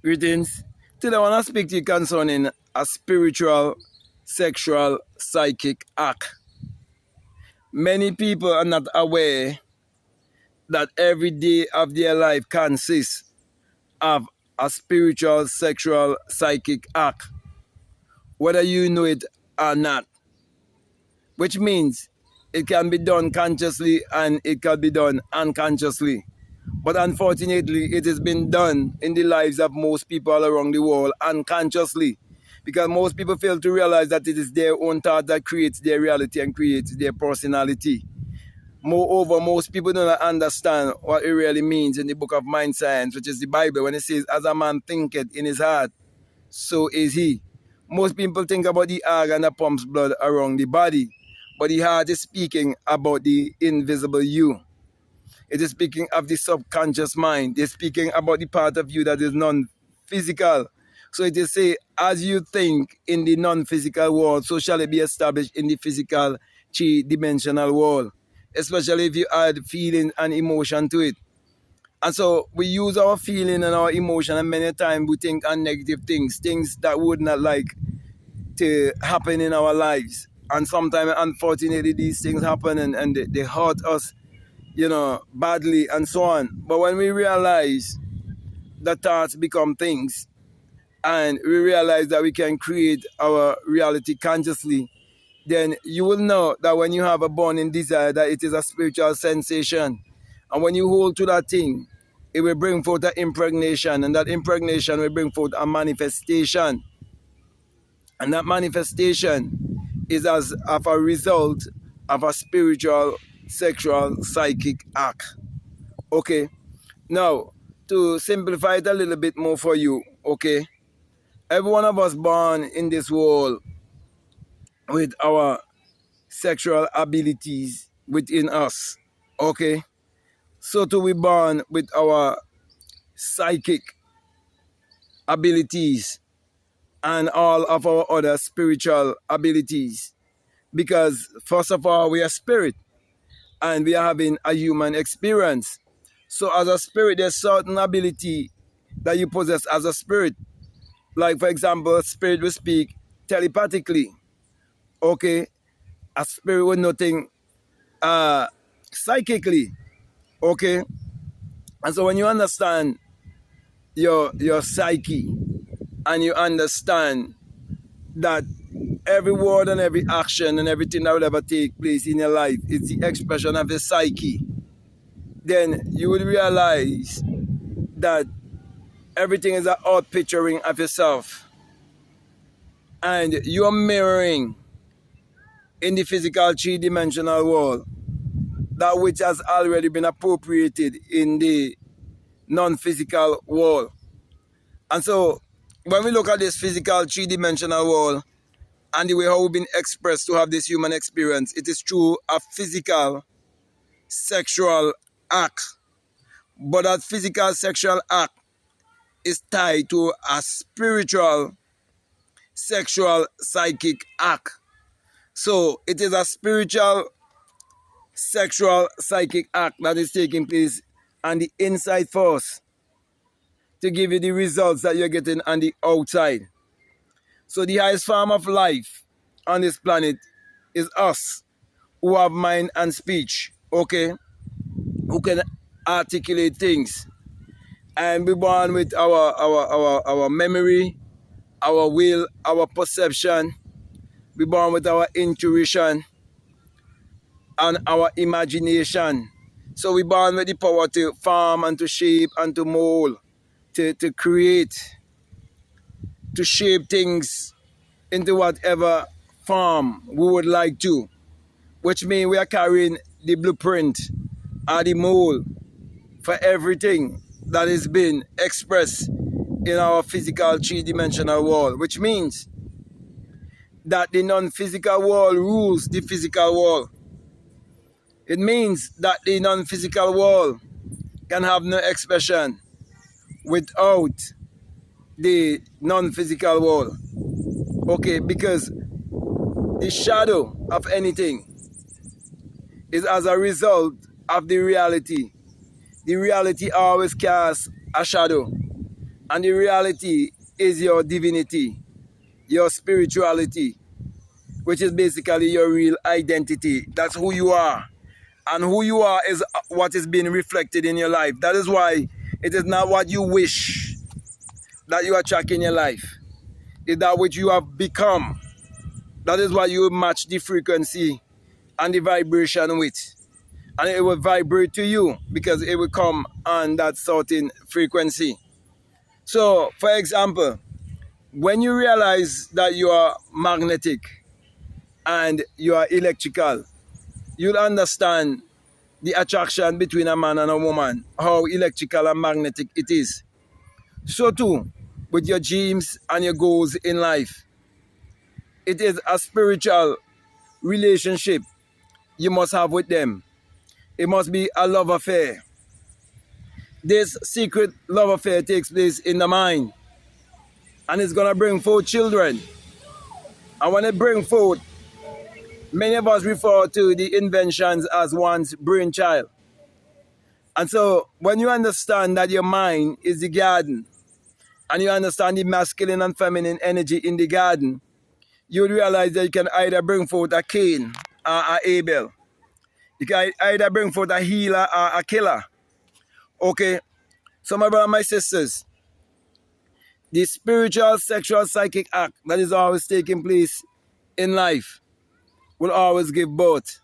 Greetings. Today I want to speak to you concerning a spiritual, sexual, psychic act. Many people are not aware that every day of their life consists of a spiritual, sexual, psychic act, whether you know it or not, which means it can be done consciously and it can be done unconsciously. But unfortunately, it has been done in the lives of most people all around the world unconsciously, because most people fail to realize that it is their own thought that creates their reality and creates their personality. Moreover, most people do not understand what it really means in the book of mind science, which is the Bible, when it says, as a man thinketh in his heart, so is he. Most people think about the organ that pumps blood around the body, but the heart is speaking about the invisible you. It is speaking of the subconscious mind. It's speaking about the part of you that is non-physical. So it is say, as you think in the non-physical world, so shall it be established in the physical, three-dimensional world. Especially if you add feeling and emotion to it. And so we use our feeling and our emotion, and many times we think on negative things, things that would not like to happen in our lives. And sometimes, unfortunately, these things happen and they hurt us, badly and so on. But when we realize that thoughts become things, and we realize that we can create our reality consciously, then you will know that when you have a burning desire, that it is a spiritual sensation. And when you hold to that thing, it will bring forth an impregnation, and that impregnation will bring forth a manifestation. And that manifestation is as of a result of a spiritual, sexual, psychic act. Okay? Now, to simplify it a little bit more for you, okay? Every one of us born in this world with our sexual abilities within us, okay? So to be born with our psychic abilities and all of our other spiritual abilities. Because first of all, we are spirit and we are having a human experience. So as a spirit, there's certain ability that you possess as a spirit. Like for example, a spirit will speak telepathically. Okay? A spirit will nothing psychically. Okay? And so when you understand your psyche and you understand that every word and every action and everything that will ever take place in your life is the expression of your psyche, then you will realize that everything is an outpicturing of yourself. And you are mirroring in the physical three-dimensional world that which has already been appropriated in the non-physical world. And so when we look at this physical three-dimensional world and the way how we've been expressed to have this human experience, it is through a physical sexual act. But that physical sexual act is tied to a spiritual sexual psychic act. So it is a spiritual sexual psychic act that is taking place on the inside first to give you the results that you're getting on the outside. So the highest form of life on this planet is us, who have mind and speech, okay? Who can articulate things. And we're born with our memory, our will, our perception. We're born with our intuition and our imagination. So we're born with the power to form and to shape and to mold, to create, to shape things into whatever form we would like to, which means we are carrying the blueprint or the mold for everything that is being expressed in our physical three-dimensional world, which means that the non-physical world rules the physical world. It means that the non-physical world can have no expression without the non-physical world. Okay, because the shadow of anything is as a result of the reality. The reality always casts a shadow. And the reality is your divinity, your spirituality, which is basically your real identity. That's who you are. And who you are is what is being reflected in your life. That is why it is not what you wish that you attract in your life. It's that which you have become. That is why you match the frequency and the vibration with. And it will vibrate to you because it will come on that certain frequency. So, for example, when you realize that you are magnetic and you are electrical, you'll understand the attraction between a man and a woman, how electrical and magnetic it is. So too, with your dreams and your goals in life. It is a spiritual relationship you must have with them. It must be a love affair. This secret love affair takes place in the mind, and it's going to bring forth children. And when it brings forth, many of us refer to the inventions as one's brainchild. And so when you understand that your mind is the garden, and you understand the masculine and feminine energy in the garden, you'll realize that you can either bring forth a Cain or a Abel. You can either bring forth a healer or a killer. Okay? So my brothers and my sisters, the spiritual, sexual, psychic act that is always taking place in life will always give birth.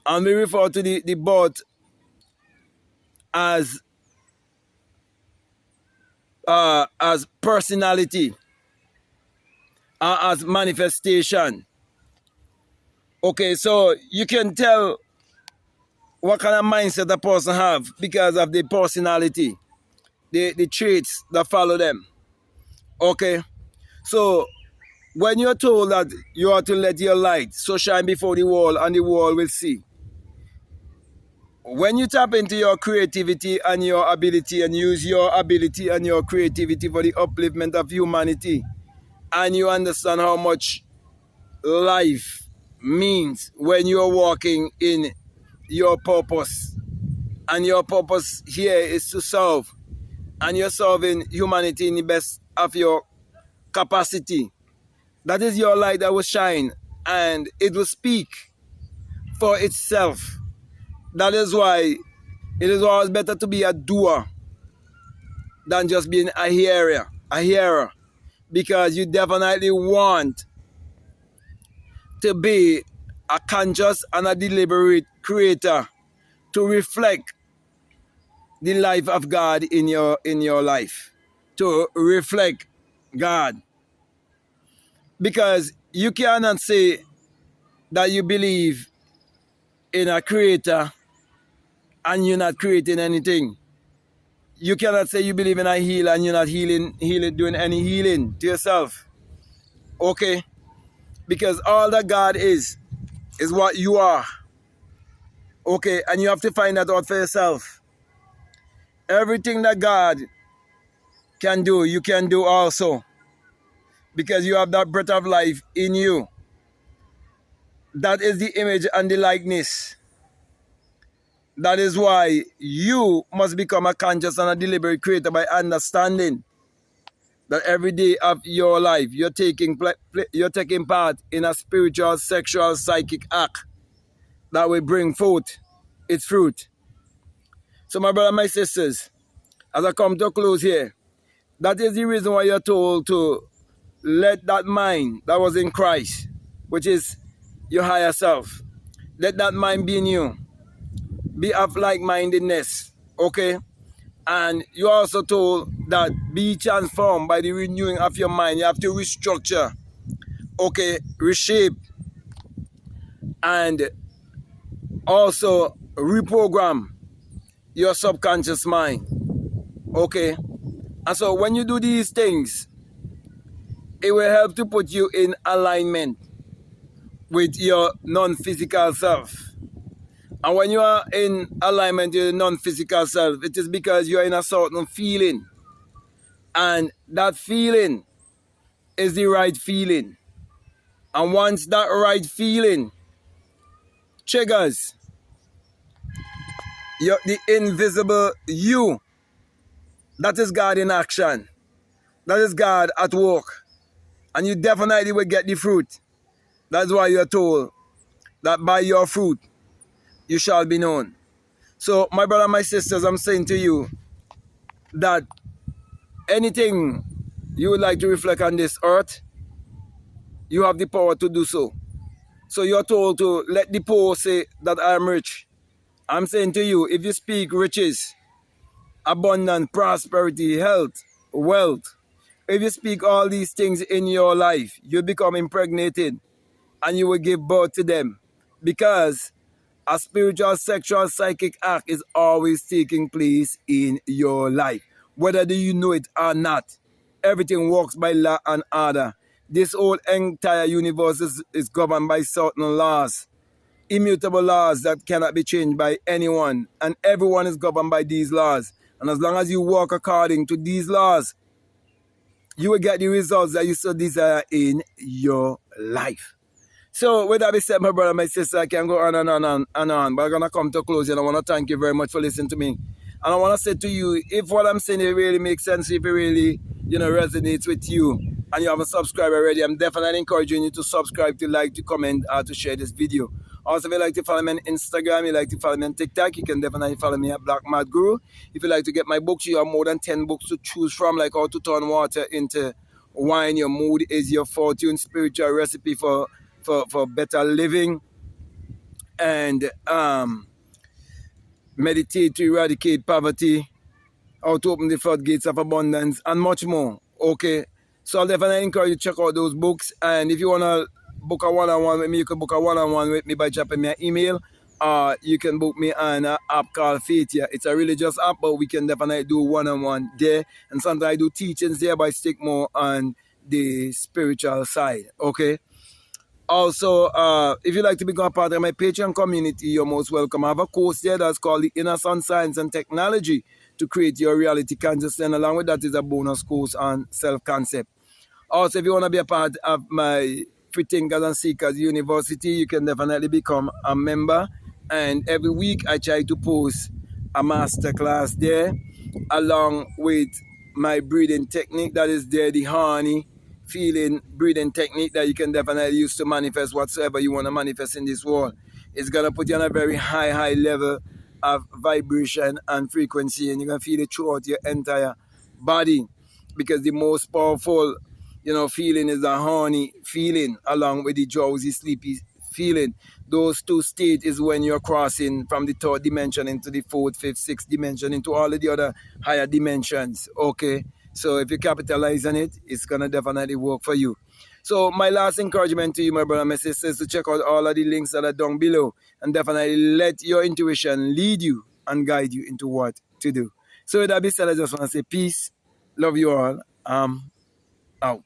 And we refer to the birth as personality or as manifestation. Okay, so you can tell what kind of mindset a person have because of the personality, the traits that follow them. Okay, so when you're told that you are to let your light so shine before the world and the world will see, when you tap into your creativity and your ability and use your ability and your creativity for the upliftment of humanity, and you understand how much life means when you're walking in your purpose, and your purpose here is to serve, and you're serving humanity in the best of your capacity, that is your light that will shine and it will speak for itself. That is why it is always better to be a doer than just being a hearer, because you definitely want to be a conscious and a deliberate creator to reflect the life of God in your life, to reflect God. Because you cannot say that you believe in a creator and you're not creating anything. You cannot say you believe in a healer and you're not doing any healing to yourself. Okay? Because all that God is what you are. Okay? And you have to find that out for yourself. Everything that God can do, you can do also. Because you have that breath of life in you. That is the image and the likeness. That is why you must become a conscious and a deliberate creator by understanding that every day of your life you're taking part in a spiritual, sexual, psychic act that will bring forth its fruit. So my brother and my sisters, as I come to a close here, that is the reason why you're told to let that mind that was in Christ, which is your higher self, let that mind be in you. Be of like-mindedness, okay? And you're also told that be transformed by the renewing of your mind. You have to restructure, okay, reshape, and also reprogram your subconscious mind, okay? And so when you do these things, it will help to put you in alignment with your non-physical self. And when you are in alignment with your non-physical self, it is because you are in a certain feeling. And that feeling is the right feeling. And once that right feeling triggers the invisible you, that is God in action. That is God at work. And you definitely will get the fruit. That's why you're told that by your fruit you shall be known. So, my brother, my sisters, I'm saying to you that anything you would like to reflect on this earth, you have the power to do so. So you're told to let the poor say that I am rich. I'm saying to you, if you speak riches, abundance, prosperity, health, wealth, if you speak all these things in your life, you become impregnated and you will give birth to them. Because a spiritual, sexual, psychic act is always taking place in your life. Whether do you know it or not, everything works by law and order. This whole entire universe is governed by certain laws, immutable laws that cannot be changed by anyone. And everyone is governed by these laws. And as long as you walk according to these laws, you will get the results that you so desire in your life. So with that being said, my brother, my sister, I can go on and on and on, but I'm going to come to a close, and I want to thank you very much for listening to me. And I want to say to you, if what I'm saying it really makes sense, if it really, resonates with you, and you haven't subscribed already, I'm definitely encouraging you to subscribe, to like, to comment, or to share this video. Also, if you like to follow me on Instagram, you like to follow me on TikTok, you can definitely follow me at Black Mad Guru. If you like to get my books, you have more than 10 books to choose from, like How to Turn Water into Wine, Your Mood is Your Fortune, Spiritual Recipe for better living, and meditate to eradicate poverty, how to open the floodgates of abundance, and much more. Okay, so I'll definitely encourage you to check out those books. And if you want to book a one-on-one with me, you can book a one-on-one with me by dropping me an email. You can book me on an app called Faithia. It's a religious app, but we can definitely do one-on-one there. And sometimes I do teachings there, but I stick more on the spiritual side. Okay. Also, if you'd like to become a part of my Patreon community, you're most welcome. I have a course there that's called the Inner Sun Science and Technology to Create Your Reality Consciousness. And along with that is a bonus course on self-concept. Also, if you want to be a part of my Free Thinkers and Seekers University, you can definitely become a member. And every week I try to post a masterclass there along with my breathing technique that is there, the honey feeling breathing technique that you can definitely use to manifest whatsoever you want to manifest in this world. It's going to put you on a very high level of vibration and frequency, and you're going to feel it throughout your entire body, because the most powerful feeling is the honey feeling along with the drowsy sleepy feeling. Those two states is when you're crossing from the third dimension into the fourth, fifth, sixth dimension, into all of the other higher dimensions. Okay, so if you capitalize on it, it's gonna definitely work for you. So my last encouragement to you, my brother and my sisters, to check out all of the links that are down below, and definitely let your intuition lead you and guide you into what to do. So with that being said, I just want to say peace, love you all, out.